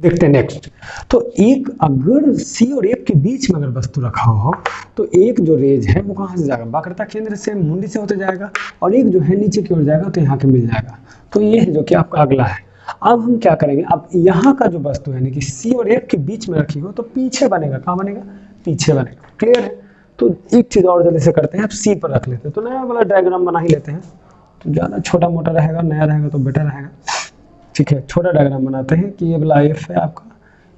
देखते हैं नेक्स्ट। तो एक अगर सी और एफ के बीच में अगर वस्तु रखा हो तो एक जो रेज है वो कहाँ से जाएगा, वक्रता केंद्र से मुंडी से होते जाएगा, और एक जो है नीचे की ओर जाएगा तो यहाँ के मिल जाएगा। तो ये है जो कि आपका अगला है। अब हम क्या करेंगे, अब यहाँ का जो वस्तु है यानी कि सी और एफ के बीच में रखी हो तो पीछे बनेगा, कहाँ बनेगा, पीछे बनेगा। क्लियर है। तो एक चीज और जल्दी से करते हैं, अब सी पर रख लेते हैं। तो नया वाला डायग्राम बना ही लेते हैं, तो ज़्यादा छोटा मोटा रहेगा, नया रहेगा तो बेटर रहेगा। ठीक है, छोटा डायग्राम बनाते हैं कि ये वाला एफ है आपका,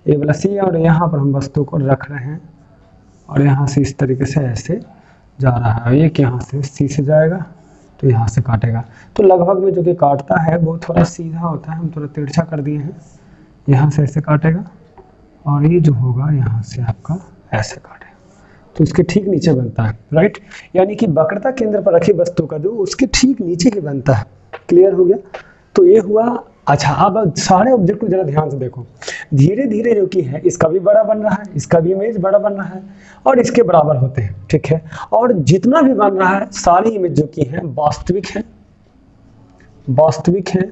ये वाला सी है, और यहाँ पर हम वस्तु को रख रहे हैं और यहाँ से इस तरीके से ऐसे जा रहा है। एक यहाँ से सी से जाएगा तो यहाँ से काटेगा। तो लगभग में जो कि काटता है वो थोड़ा सीधा होता है, हम थोड़ा तिरछा कर दिए हैं। यहाँ से ऐसे काटेगा और ये जो होगा यहाँ से आपका ऐसे काटेगा, तो इसके ठीक नीचे बनता है। राइट, यानी कि वक्रता केंद्र पर रखी वस्तु का जो उसके ठीक नीचे ही बनता है। क्लियर हो गया। तो ये हुआ। अच्छा, अब सारे ऑब्जेक्ट को जरा ध्यान से देखो, धीरे धीरे जो कि है इसका भी बड़ा बन रहा है, इसका भी इमेज बड़ा बन रहा है और इसके बराबर होते हैं। ठीक है, और जितना भी बन रहा है सारी इमेज जो कि है वास्तविक है, वास्तविक है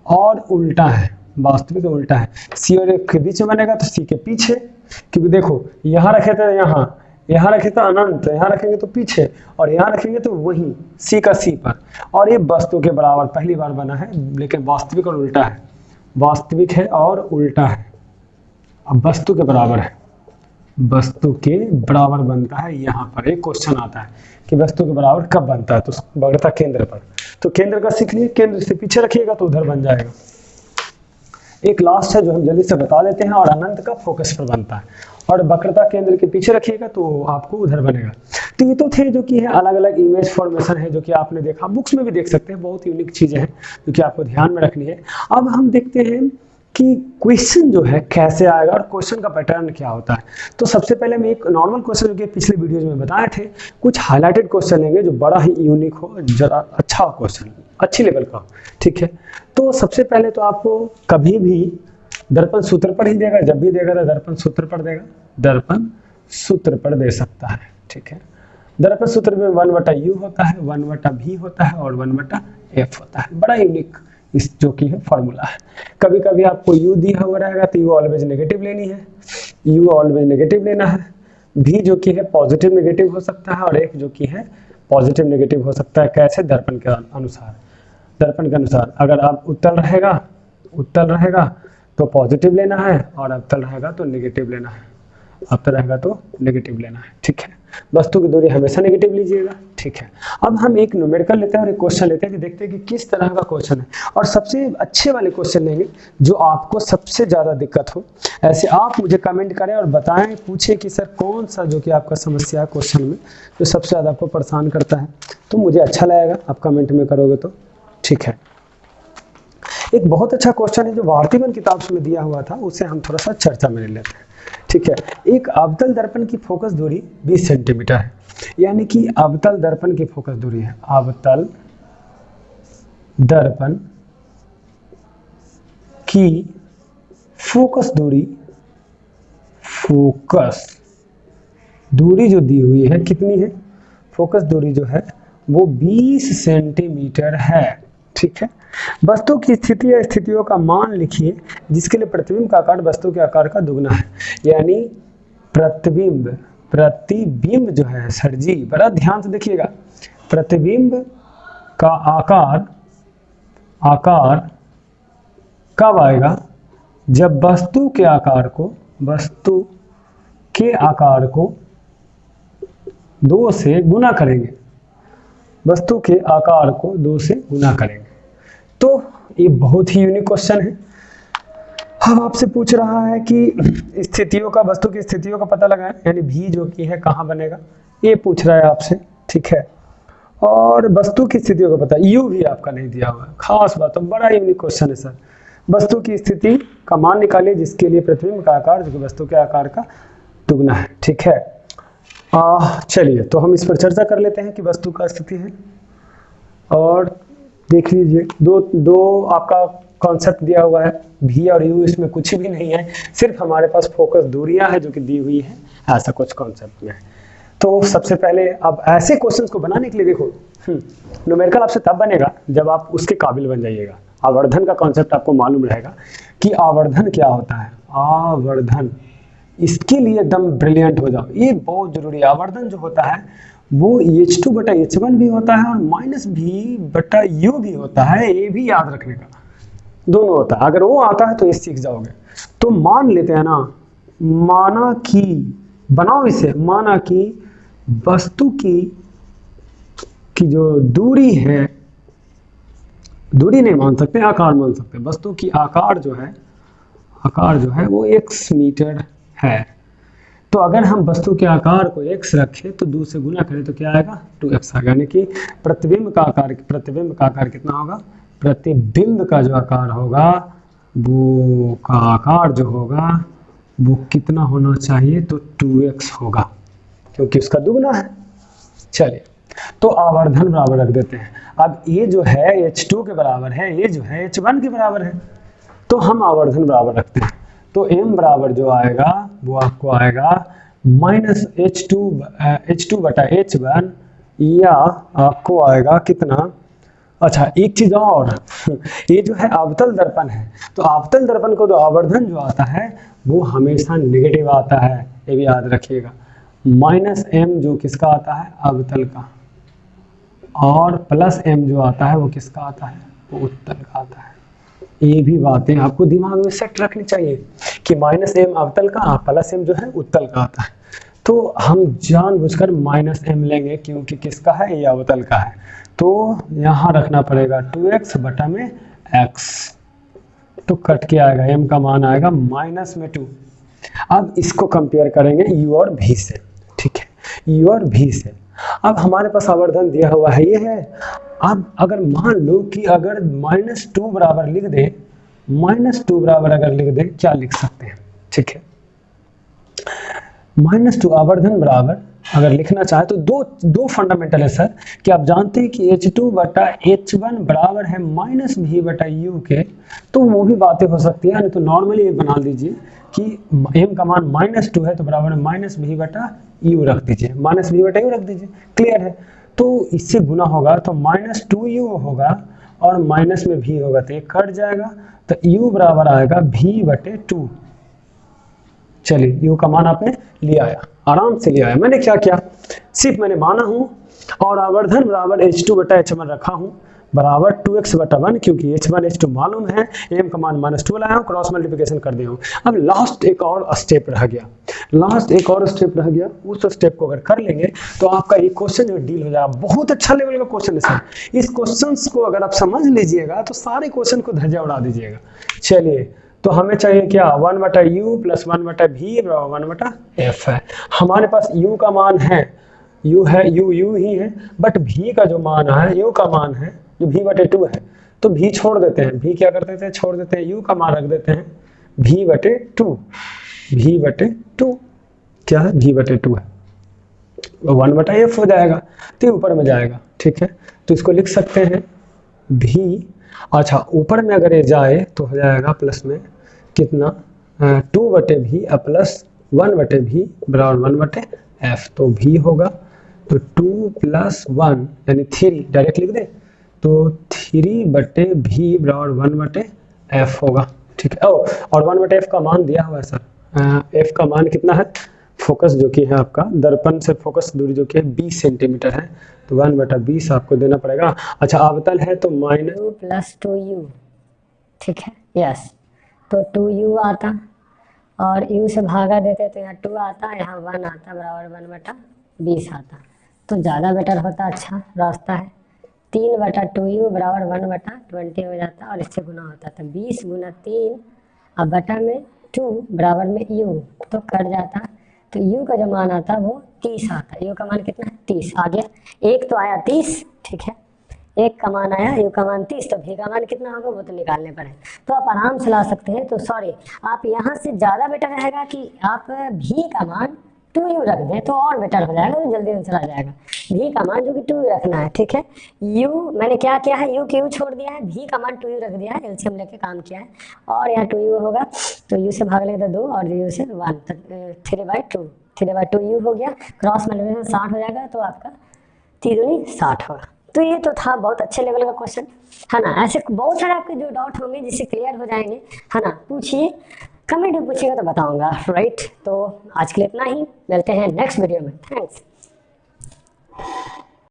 और उल्टा है, वास्तविक और उल्टा है। सी और एफ के बीच में बनेगा तो सी के पीछे, क्योंकि देखो यहाँ रखे थे यहाँ, यहाँ रखे तो अनंत, यहाँ रखेंगे तो पीछे, और यहाँ रखेंगे तो वहीं सी का सी पर, और ये वस्तु के बराबर पहली बार बना है, लेकिन वास्तविक और उल्टा है, वास्तविक है और उल्टा है। अब वस्तु के बराबर है, वस्तु के बराबर बनता है। यहाँ पर एक क्वेश्चन आता है कि वस्तु के बराबर कब बनता है, तो वक्रता केंद्र पर। तो केंद्र का सीख लिए, केंद्र से पीछे रखिएगा तो उधर बन जाएगा। एक लास्ट है जो हम जल्दी से बता देते हैं, और अनंत का फोकस पर बनता है, और वक्रता केंद्र के पीछे रखिएगा तो आपको उधर बनेगा। तो ये तो थे जो कि है अलग अलग इमेज फॉर्मेशन है जो कि आपने देखा, बुक्स में भी देख सकते हैं, बहुत यूनिक चीजें हैं जो कि आपको ध्यान में रखनी है। अब हम देखते हैं कि क्वेश्चन जो है कैसे आएगा और क्वेश्चन का पैटर्न क्या होता है। तो सबसे पहले हम एक नॉर्मल क्वेश्चन जो कि पिछले वीडियोज में बताए थे, कुछ हाईलाइटेड क्वेश्चन लेंगे जो बड़ा ही यूनिक हो, जरा अच्छा हो क्वेश्चन, अच्छी लेवल का। ठीक है, तो सबसे पहले तो आपको कभी भी दर्पण सूत्र पर ही देगा, जब भी देगा तो दर्पण सूत्र पर देगा, दर्पण सूत्र पर दे सकता है। ठीक है, दर्पण सूत्र में 1/u होता है, 1/v होता है और 1/f होता है। बड़ा यूनिक इस जो कि है फॉर्मूला है। कभी कभी आपको u दिया हुआ रहेगा तो u ऑलवेज नेगेटिव लेनी है, u ऑलवेज नेगेटिव लेना है। v जो कि है पॉजिटिव नेगेटिव हो सकता है, और f जो कि है पॉजिटिव नेगेटिव हो सकता है। कैसे, दर्पण के अनुसार, दर्पण के अनुसार। अगर आप उत्तल रहेगा तो पॉजिटिव लेना है, और अवतल रहेगा तो नेगेटिव लेना है, अवतल रहेगा तो नेगेटिव लेना है। ठीक है, वस्तु की दूरी हमेशा नेगेटिव लीजिएगा। ठीक है, अब हम एक न्यूमेरिकल लेते हैं और एक क्वेश्चन लेते हैं कि देखते हैं कि किस तरह का क्वेश्चन है, और सबसे अच्छे वाले क्वेश्चन लेंगे जो आपको सबसे ज्यादा दिक्कत हो। ऐसे आप मुझे कमेंट करें और बताएं, पूछे कि सर कौन सा जो कि आपका समस्या है क्वेश्चन में जो सबसे ज्यादा आपको परेशान करता है, तो मुझे अच्छा लगेगा आप कमेंट में करोगे तो। ठीक है, एक बहुत अच्छा क्वेश्चन है जो भारतीय किताब में दिया हुआ था, उसे हम थोड़ा सा चर्चा में ले लेते हैं। ठीक है, एक अवतल दर्पण की फोकस दूरी 20 सेंटीमीटर है, यानी कि अवतल दर्पण की फोकस दूरी है, अवतल दर्पण की फोकस दूरी जो दी हुई है कितनी है, फोकस दूरी जो है वो 20 सेंटीमीटर है। ठीक है, वस्तु की स्थिति या स्थितियों का मान लिखिए जिसके लिए प्रतिबिंब का आकार वस्तु के आकार का दुगना है। यानी प्रतिबिंब जो है सर जी, बड़ा ध्यान से देखिएगा, प्रतिबिंब का आकार कब आएगा, जब वस्तु के आकार को 2 से गुना करेंगे, वस्तु के आकार को 2 से गुना करेंगे। तो ये बहुत ही यूनिक क्वेश्चन है। हम आपसे पूछ रहा है कि स्थितियों का, वस्तु की स्थितियों का पता लगाएं, यानी भी जो कि है कहाँ बनेगा, ये पूछ रहा है आपसे। ठीक है, और वस्तु की स्थितियों का पता, यू भी आपका नहीं दिया हुआ है, खास बात है, बड़ा यूनिक क्वेश्चन है सर। वस्तु की स्थिति का मान निकालिए जिसके लिए प्रतिबिंब का आकार जो कि वस्तु के आकार का दुगना है। ठीक है, चलिए तो हम इस पर चर्चा कर लेते हैं कि वस्तु का स्थिति है, और देख लीजिए दो आपका कॉन्सेप्ट दिया हुआ है, भी और यू, इसमें कुछ भी नहीं है, सिर्फ हमारे पास फोकस दूरियां है जो कि दी हुई है, ऐसा कुछ कॉन्सेप्ट में है। तो सबसे पहले अब ऐसे क्वेश्चंस को बनाने के लिए देखो, न्यूमेरिकल आपसे तब बनेगा जब आप उसके काबिल बन जाइएगा, आवर्धन का कॉन्सेप्ट आपको मालूम रहेगा कि आवर्धन क्या होता है। आवर्धन, इसके लिए एकदम ब्रिलियंट हो जाओ, ये बहुत जरूरी है। आवर्धन जो होता है वो H2/H1 भी होता है और -V/U भी होता है, ये भी याद रखने का, दोनों होता है। अगर वो आता है तो ये सीख जाओगे। तो मान लेते हैं ना, माना कि, बनाओ इसे, माना कि वस्तु की जो दूरी है, दूरी नहीं मान सकते, आकार मान सकते, वस्तु की आकार जो है वो x मीटर है। तो अगर हम वस्तु के आकार को x रखें तो 2 से गुना करें तो क्या आएगा, 2x आएगा। यानी कि प्रतिबिंब का आकार कितना होगा, प्रतिबिंब का जो आकार होगा वो का आकार जो होगा वो कितना होना चाहिए, तो 2x होगा, क्योंकि उसका दुगना है। चलिए, तो आवर्धन बराबर रख देते हैं। अब ये जो है H2 के बराबर है, ये जो है H1 के बराबर है, तो हम आवर्धन बराबर रखते हैं। तो m बराबर जो आएगा वो आपको आएगा -H2/H1, या आपको आएगा कितना, अच्छा एक चीज और ये जो है अवतल दर्पण है, तो अवतल दर्पण को तो आवर्धन जो आता है वो हमेशा नेगेटिव आता है, ये भी याद रखिएगा। -m जो किसका आता है, अवतल का, और +m जो आता है वो किसका आता है, वो उत्तल का आता है। ये भी बातें आपको दिमाग में सेट रखनी चाहिए कि -m अवतल का, +m जो है उत्तल का आता है। तो हम जानबूझकर -m लेंगे क्योंकि किसका है, ये अवतल का है। तो यहाँ रखना पड़ेगा 2x बटा में x, तो कट के आएगा, m का मान आएगा -2। अब इसको कंपेयर करेंगे u और v से, ठीक है, u और v से। अब हमारे पास आवर्धन दिया हुआ है, ये है। अब अगर मान लो कि अगर -2 बराबर लिख दे, -2 बराबर अगर लिख दे, क्या लिख सकते हैं, ठीक है, -2 आवर्धन बराबर अगर लिखना चाहे तो दो फंडामेंटल है सर, कि आप जानते हैं कि H2/H1 बराबर है -V/U के, तो वो भी बातें हो सकती है। तो नॉर्मली ये बना लीजिए कि m का मान -2 है तो बराबर है -V/U रख दीजिए, -V/U रख दीजिए, क्लियर है। तो इससे गुना होगा तो -2U होगा और माइनस में v होगा तो ये कट जाएगा, तो u बराबर आएगा v/2। चलिए, u का मान आपने लिया आया, आराम से लिया आया। मैंने क्या किया, सिर्फ मैंने माना हूँ और आवर्धन बराबर H2/H1 रखा हूँ बराबर 2x/1, क्योंकि H1 H2 मालूम है, m का मान -2 लाया हूँ, क्रॉस मल्टीप्लिकेशन कर दिया हूँ। अब लास्ट एक और स्टेप रह गया, उस स्टेप को अगर कर लेंगे तो आपका ये क्वेश्चन जो डील हो जाएगा। बहुत अच्छा लेवल का क्वेश्चन है सर, इस क्वेश्चन को अगर आप समझ लीजिएगा तो सारे क्वेश्चन को धज्जियां उड़ा दीजिएगा। चलिए, तो हमें चाहिए क्या, 1/u + 1/v = 1/f है। हमारे पास u का मान है, u ही है, बट v का जो मान है, u का मान है जो v/2 है, तो v छोड़ देते हैं, v क्या कर देते हैं, छोड़ देते हैं, u का मान रख देते हैं v/2 क्या है, v/2 है, 1/f हो जाएगा, तो ऊपर में जाएगा, ठीक है। तो इसको लिख सकते हैं v, अच्छा ऊपर में अगर ये जाए तो हो जाएगा प्लस में कितना, 2/v प्लस 1/v बराबर 1/f, तो v होगा तो 2 + 1 यानी 3, डायरेक्ट लिख दे, तो 3/v बराबर 1/f होगा, ठीक है। और 1/f का मान दिया हुआ है सर, f का मान कितना है, फोकस जो कि है आपका दर्पण से फोकस दूरी जो कि है 20 सेंटीमीटर है, तो 1/20 आपको देना पड़ेगा। अच्छा अवतल है तो -2 + 2u, ठीक है, यस, तो 2u आता और u से भागा देते तो यहाँ 2 आता, यहाँ 1 आता, बराबर 1/20 आता, तो ज़्यादा बेटर होता, अच्छा रास्ता है। 3/2u बराबर 1/20 हो जाता और इससे गुना होता, तो 20 × 3 अब बटा में 2 बराबर में u, तो कट जाता, तो u का जो मान आता वो 30 आता। u का मान कितना है, 30 आ गया, एक तो आया 30, ठीक है, एक का मान आया, u का मान 30, तो v का मान कितना होगा वो तो निकालने पड़े, तो आप आराम से ला सकते हैं। तो सॉरी, आप यहाँ से ज़्यादा बेटर रहेगा कि आप v का मान 2u रख दें, तो और बेटर हो जाएगा, तो जल्दी आंसर आ जाएगा। v का मान जो कि 2u रखना है, ठीक है। u मैंने क्या किया है, u के u छोड़ दिया है, v का मान 2u रख दिया है, एलसीएम लेके काम किया है, और यहाँ 2u होगा, तो u से भाग लेंगे तो 2 और u से 1, 3/2 u हो गया, क्रॉस मल्टीप्लिकेशन 60 हो जाएगा, तो आपका 3 × 60 होगा। तो ये तो था बहुत अच्छे लेवल का क्वेश्चन, है ना। ऐसे बहुत सारे आपके जो डाउट होंगे जिससे क्लियर हो जाएंगे, है ना। पूछिए, कमेंट में पूछिएगा तो बताऊंगा, राइट। तो आज के लिए इतना ही, मिलते हैं नेक्स्ट वीडियो में। थैंक्स।